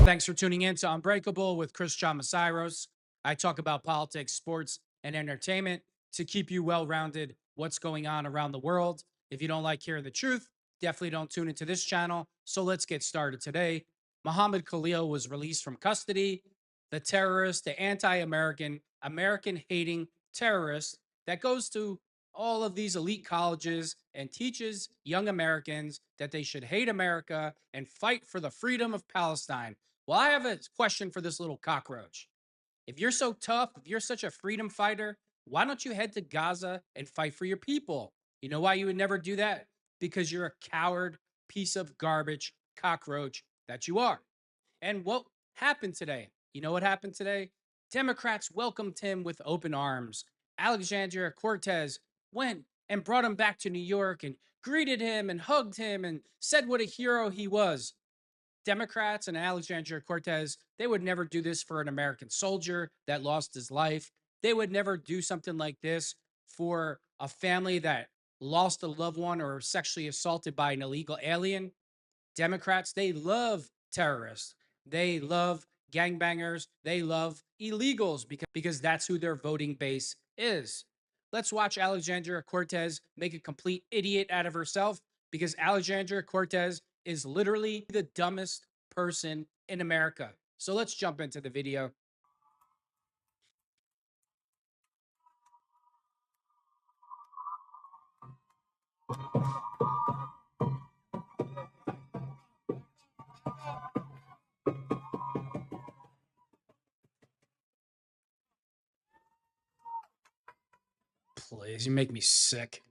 Thanks for tuning in to Unbreakable with Chris Masairos. I talk about politics, sports, and entertainment to keep you well rounded what's going on around the world. If you don't like hearing the truth, definitely don't tune into this channel. So let's get started today. Muhammad Khalil was released from custody. The terrorist, the anti-American, American-hating terrorist that goes to all of these elite colleges and teaches young Americans that they should hate America and fight for the freedom of Palestine. Well, I have a question for this little cockroach. If you're so tough, if you're such a freedom fighter, why don't you head to Gaza and fight for your people? You know why you would never do that? Because you're a coward, piece of garbage, cockroach that you are. And what happened today? You know what happened today? Democrats welcomed him with open arms. Alexandria Cortez went and brought him back to New York and greeted him and hugged him and said what a hero he was. Democrats and Alexandria Cortez, they would never do this for an American soldier that lost his life. They would never do something like this for a family that lost a loved one or sexually assaulted by an illegal alien. Democrats, they love terrorists. They love gangbangers. They love illegals because that's who their voting base is. Let's watch Alexandria Cortez make a complete idiot out of herself because Alexandria Cortez is literally the dumbest person in America. So let's jump into the video. Please, you make me sick.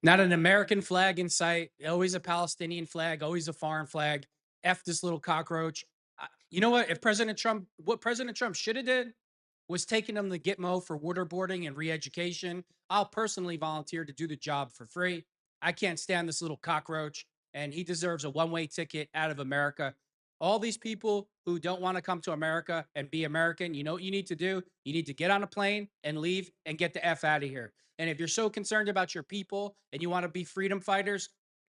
Not an American flag in sight. Always a Palestinian flag. Always a foreign flag. F this little cockroach. You know what? If what President Trump should have did was taking him to Gitmo for waterboarding and re-education. I'll personally volunteer to do the job for free. I can't stand this little cockroach, and he deserves a one-way ticket out of America. All these people who don't want to come to America and be American, you know what you need to do? You need to get on a plane and leave and get the F out of here. And if you're so concerned about your people and you want to be freedom fighters,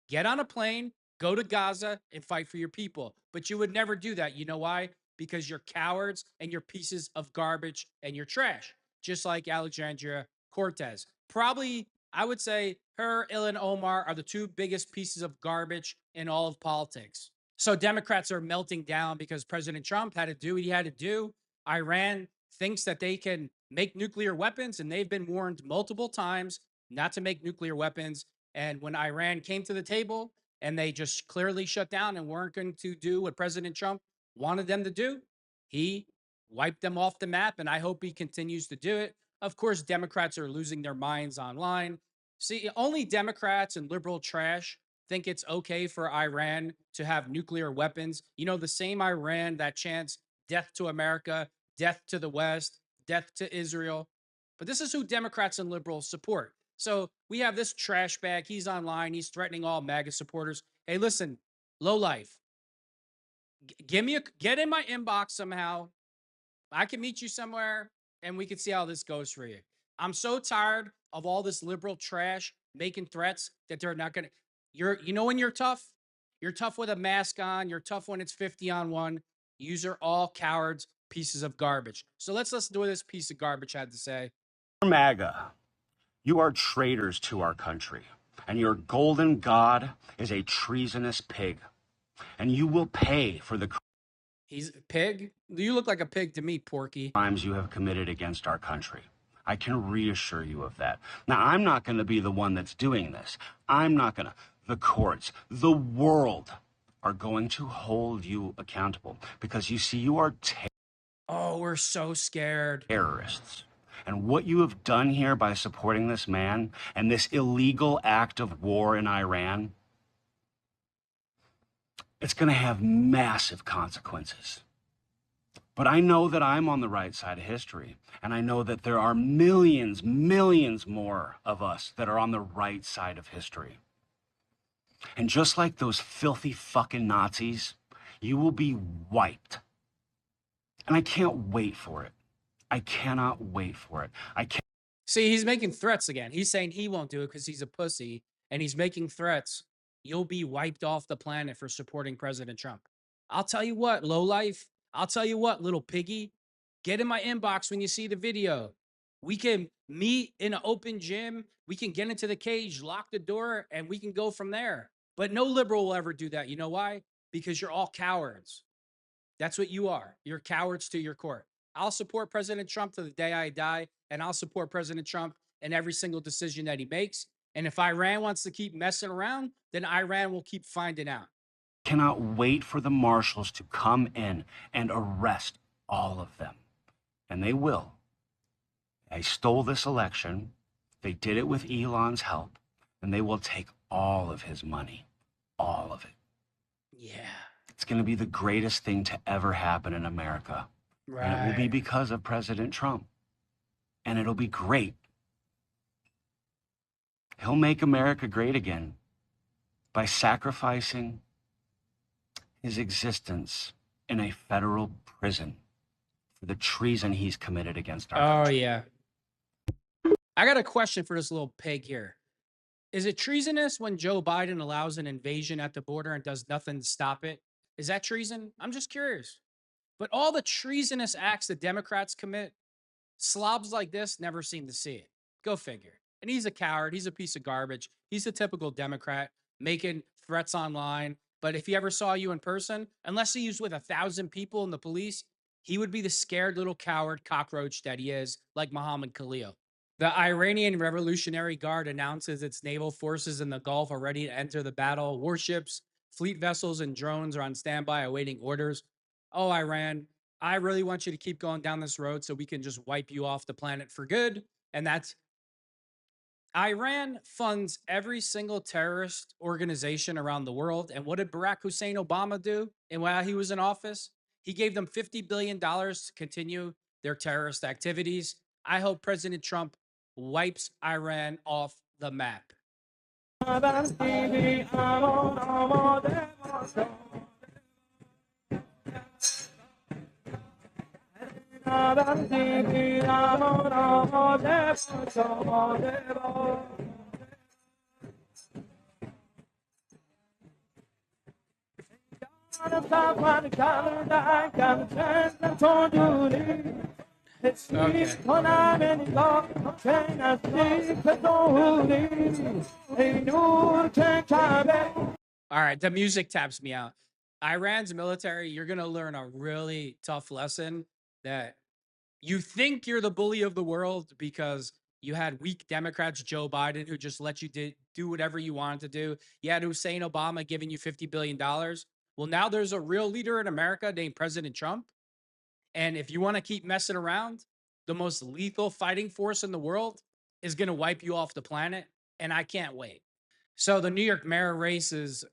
get on a plane, go to Gaza and fight for your people. But you would never do that. You know why? Because you're cowards and you're pieces of garbage and you're trash, just like Alexandria Cortez. Probably, I would say her, Ilhan Omar are the two biggest pieces of garbage in all of politics. So Democrats are melting down because President Trump had to do what he had to do. Iran thinks that they can make nuclear weapons, and they've been warned multiple times not to make nuclear weapons. And when Iran came to the table and they just clearly shut down and weren't going to do what President Trump wanted them to do, he wiped them off the map, and I hope he continues to do it. Of course, Democrats are losing their minds online. See, only Democrats and liberal trash think it's okay for Iran to have nuclear weapons. You know, the same Iran that chants death to America, death to the West, death to Israel. But this is who Democrats and liberals support. So we have this trash bag. He's online. He's threatening all MAGA supporters. Hey, listen, low life. Get in my inbox somehow. I can meet you somewhere and we can see how this goes for you. I'm so tired of all this liberal trash making threats that they're not going to. You know, when you're tough with a mask on, you're tough when it's 50 on one. Yous are all cowards, pieces of garbage. So let's listen to what this piece of garbage had to say. MAGA, you are traitors to our country, and your golden god is a treasonous pig, and you will pay for the He's a pig? You look like a pig to me, Porky. crimes you have committed against our country. I can reassure you of that. Now, I'm not going to be the one that's doing this. I'm not going to. The courts, the world are going to hold you accountable because you see, you are Oh, we're so scared. Terrorists. And what you have done here by supporting this man and this illegal act of war in Iran, it's going to have massive consequences. But I know that I'm on the right side of history, and I know that there are millions more of us that are on the right side of history. And just like those filthy fucking Nazis, you will be wiped. And I can't wait for it. I cannot wait for it. I can't. See, he's making threats again. He's saying he won't do it because he's a pussy, and he's making threats. You'll be wiped off the planet for supporting President Trump. I'll tell you what, low life. I'll tell you what, little piggy. Get in my inbox when you see the video. We can meet in an open gym. We can get into the cage, lock the door, and we can go from there. But no liberal will ever do that. You know why? Because you're all cowards. That's what you are. You're cowards to your core. I'll support President Trump to the day I die, and I'll support President Trump in every single decision that he makes. And if Iran wants to keep messing around, then Iran will keep finding out. Cannot wait for the marshals to come in and arrest all of them. And they will. They stole this election. They did it with Elon's help. And they will take all of his money. All of it. Yeah. It's going to be the greatest thing to ever happen in America. And it will be Right. because of President Trump. And it'll be great. He'll make America great again by sacrificing his existence in a federal prison for the treason he's committed against our Oh, country. yeah. I got a question for this little pig here. Is it treasonous when Joe Biden allows an invasion at the border and does nothing to stop it? Is that treason? I'm just curious. But all the treasonous acts the Democrats commit, slobs like this never seem to see it. Go figure. And he's a coward. He's a piece of garbage. He's a typical Democrat making threats online. But if he ever saw you in person, unless he was with 1,000 people in the police, he would be the scared little coward cockroach that he is, like Muhammad Khalil. The Iranian Revolutionary Guard announces its naval forces in the Gulf are ready to enter the battle. Warships, fleet vessels, and drones are on standby awaiting orders. Oh, Iran, I really want you to keep going down this road so we can just wipe you off the planet for good. And that's Iran funds every single terrorist organization around the world. And what did Barack Hussein Obama do? And while he was in office, he gave them $50 billion to continue their terrorist activities. I hope President Trump wipes Iran off the map. Okay. All right. The music taps me out. Iran's military, you're going to learn a really tough lesson that you think you're the bully of the world because you had weak Democrats, Joe Biden, who just let you do whatever you wanted to do. You had Hussein Obama giving you $50 billion. Well, now there's a real leader in America named President Trump. And if you want to keep messing around, the most lethal fighting force in the world is going to wipe you off the planet. And I can't wait. So the New York mayor race is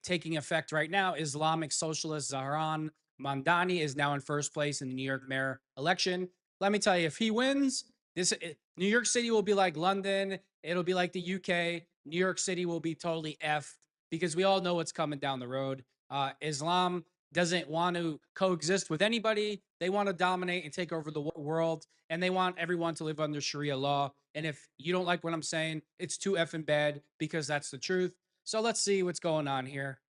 taking effect right now. Islamic socialist Zahran Mamdani is now in first place in the New York mayor election. Let me tell you, if he wins, New York City will be like London. It'll be like the UK. New York City will be totally effed because we all know what's coming down the road. Islam doesn't want to coexist with anybody. They want to dominate and take over the world, and they want everyone to live under Sharia law. And if you don't like what I'm saying, it's too effing bad because that's the truth. So let's see what's going on here.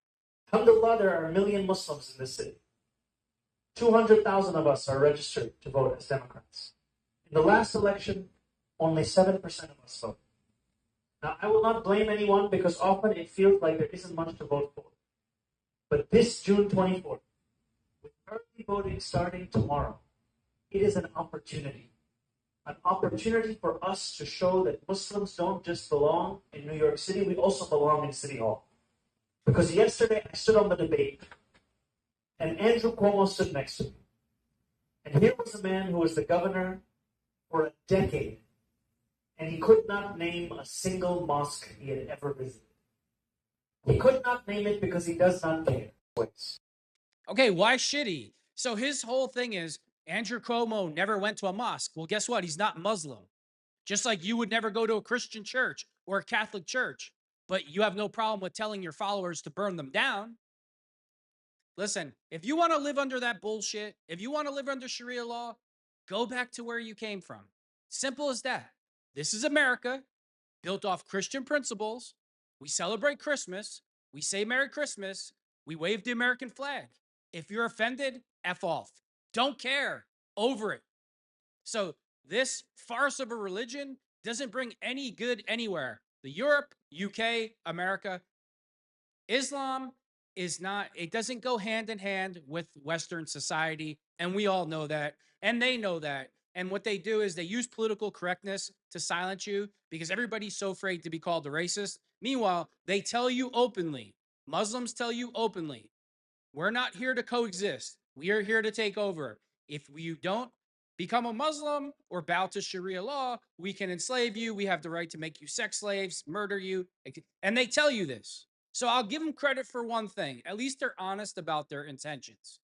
Alhamdulillah, there are 1,000,000 Muslims in this city. 200,000 of us are registered to vote as Democrats. In the last election, only 7% of us voted. Now, I will not blame anyone because often it feels like there isn't much to vote for. But this June 24th, with early voting starting tomorrow, it is an opportunity. An opportunity for us to show that Muslims don't just belong in New York City, we also belong in City Hall. Because yesterday I stood on the debate and Andrew Cuomo stood next to me. And here was a man who was the governor for a decade, and he could not name a single mosque he had ever visited. He could not name it because he does not care. Okay, why should he? So his whole thing is Andrew Cuomo never went to a mosque. Well, guess what? He's not Muslim. Just like you would never go to a Christian church or a Catholic church. but you have no problem with telling your followers to burn them down. Listen, if you want to live under that bullshit, if you want to live under Sharia law, go back to where you came from. Simple as that. This is America, built off Christian principles. We celebrate Christmas. We say Merry Christmas. We wave the American flag. If you're offended, F off. Don't care. Over it. So this farce of a religion doesn't bring any good anywhere. The Europe, UK, America, Islam is not, it doesn't go hand in hand with Western society. And we all know that. And they know that. And what they do is they use political correctness to silence you because everybody's so afraid to be called a racist. Meanwhile, they tell you openly, Muslims tell you openly, we're not here to coexist. We are here to take over. If you don't become a Muslim or bow to Sharia law, we can enslave you. We have the right to make you sex slaves, murder you. And they tell you this. So I'll give them credit for one thing. At least they're honest about their intentions.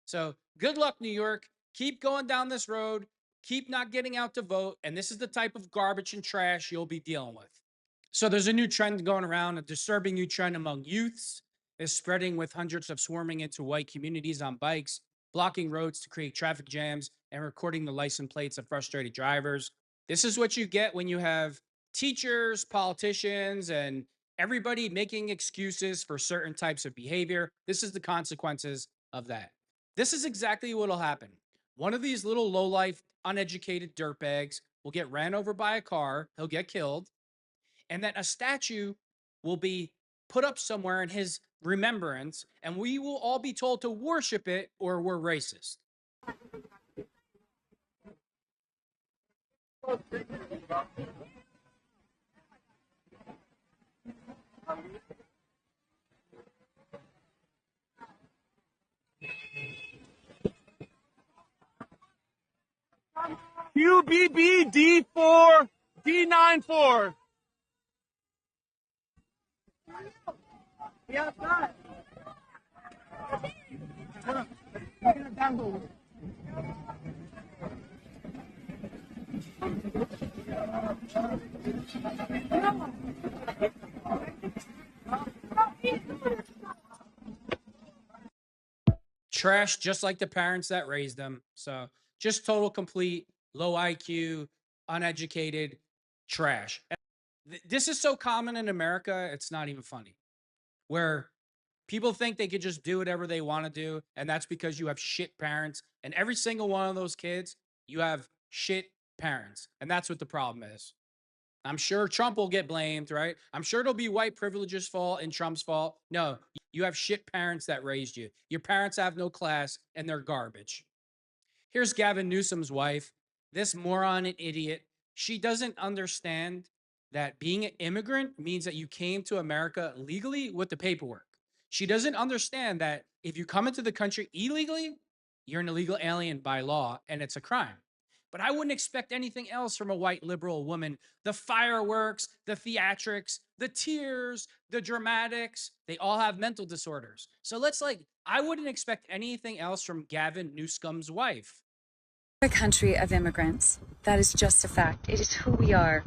So good luck, New York. Keep going down this road. Keep not getting out to vote. And this is the type of garbage and trash you'll be dealing with. So there's a new trend going around, a disturbing new trend among youths is spreading with hundreds of swarming into white communities on bikes, blocking roads to create traffic jams, and recording the license plates of frustrated drivers. This is what you get when you have teachers, politicians, and everybody making excuses for certain types of behavior. This is the consequences of that. This is exactly what will happen. One of these little low-life, uneducated dirtbags will get ran over by a car. He'll get killed. And then a statue will be put up somewhere in his remembrance, and we will all be told to worship it or we're racist. QBB D4 D94. Trash, just like the parents that raised them. So just total, complete, low IQ, uneducated trash. This is so common in America, it's not even funny. Where people think they could just do whatever they want to do, and that's because you have shit parents. And every single one of those kids, you have shit parents. And that's what the problem is. I'm sure Trump will get blamed, right? I'm sure it'll be white privilege's fault and Trump's fault. No, you have shit parents that raised you. Your parents have no class and they're garbage. Here's Gavin Newsom's wife, this moron and idiot. She doesn't understand that being an immigrant means that you came to America legally with the paperwork. She doesn't understand that if you come into the country illegally, you're an illegal alien by law and it's a crime. But I wouldn't expect anything else from a white liberal woman. The fireworks, the theatrics, the tears, the dramatics, they all have mental disorders. So I wouldn't expect anything else from Gavin Newsom's wife. A country of immigrants. That is just a fact. It is who we are.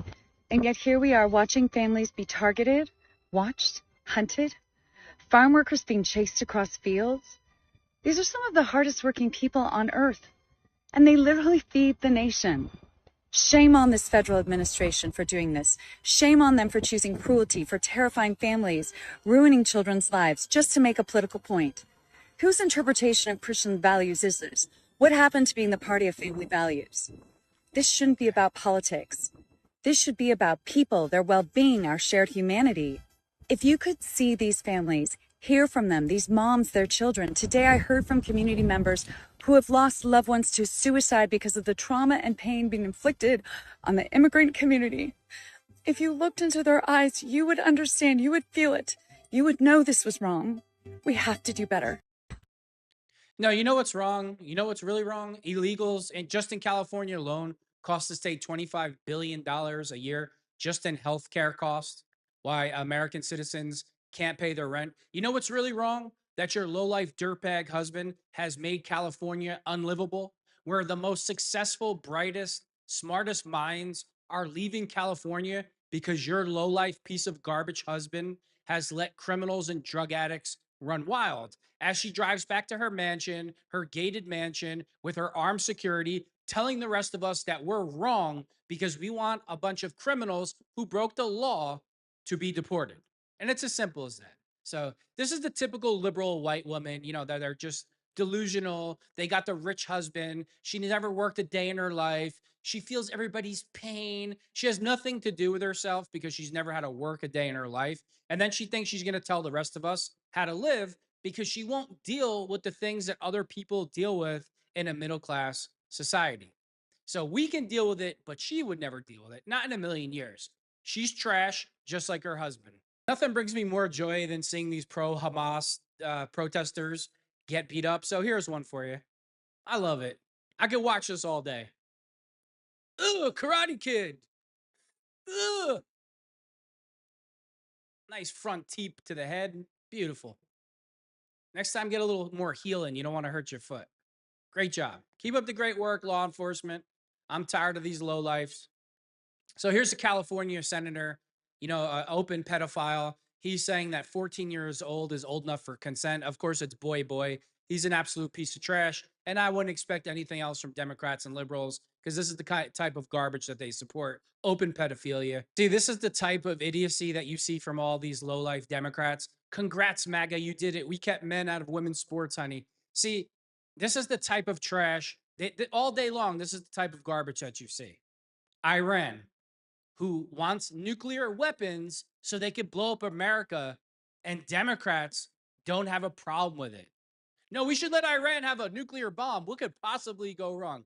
And yet here we are watching families be targeted, watched, hunted, farm workers being chased across fields. These are some of the hardest working people on earth. And they literally feed the nation. Shame on this federal administration for doing this. Shame on them for choosing cruelty, for terrifying families, ruining children's lives, just to make a political point. Whose interpretation of Christian values is this? What happened to being the party of family values? This shouldn't be about politics. This should be about people, their well-being, our shared humanity. If you could see these families, hear from them, these moms, their children. Today I heard from community members who have lost loved ones to suicide because of the trauma and pain being inflicted on the immigrant community. If you looked into their eyes, you would understand, you would feel it. You would know this was wrong. We have to do better. No, you know what's wrong? You know what's really wrong? Illegals, and just in California alone, cost the state $25 billion a year just in healthcare costs. Why American citizens can't pay their rent. You know what's really wrong? That your low-life dirtbag husband has made California unlivable, where the most successful, brightest, smartest minds are leaving California because your low-life piece of garbage husband has let criminals and drug addicts run wild as she drives back to her mansion, her gated mansion, with her armed security, telling the rest of us that we're wrong because we want a bunch of criminals who broke the law to be deported. And it's as simple as that. So this is the typical liberal white woman, that they're just delusional. They got the rich husband. She never worked a day in her life. She feels everybody's pain. She has nothing to do with herself because she's never had to work a day in her life. And then she thinks she's going to tell the rest of us how to live because she won't deal with the things that other people deal with in a middle class society. So we can deal with it, but she would never deal with it. Not in a million years. She's trash, just like her husband. Nothing brings me more joy than seeing these pro Hamas protesters get beat up. So here's one for you. I love it. I could watch this all day. Ugh, Karate Kid. Ugh. Nice front teep to the head. Beautiful. Next time, get a little more healing. You don't want to hurt your foot. Great job. Keep up the great work, law enforcement. I'm tired of these lowlifes. So here's a California senator, open pedophile. He's saying that 14 years old is old enough for consent. Of course, it's boy. He's an absolute piece of trash. And I wouldn't expect anything else from Democrats and liberals because this is the type of garbage that they support. Open pedophilia. See, this is the type of idiocy that you see from all these low-life Democrats. Congrats, MAGA. You did it. We kept men out of women's sports, honey. See, this is the type of trash. All day long, this is the type of garbage that you see. Iran, who wants nuclear weapons so they could blow up America, and Democrats don't have a problem with it. No, we should let Iran have a nuclear bomb. What could possibly go wrong?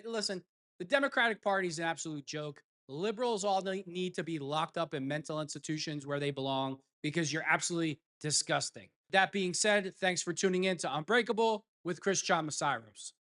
Listen, the Democratic Party is an absolute joke. Liberals all need to be locked up in mental institutions where they belong because you're absolutely disgusting. That being said, thanks for tuning in to Unbreakable with Chris Chamasiros.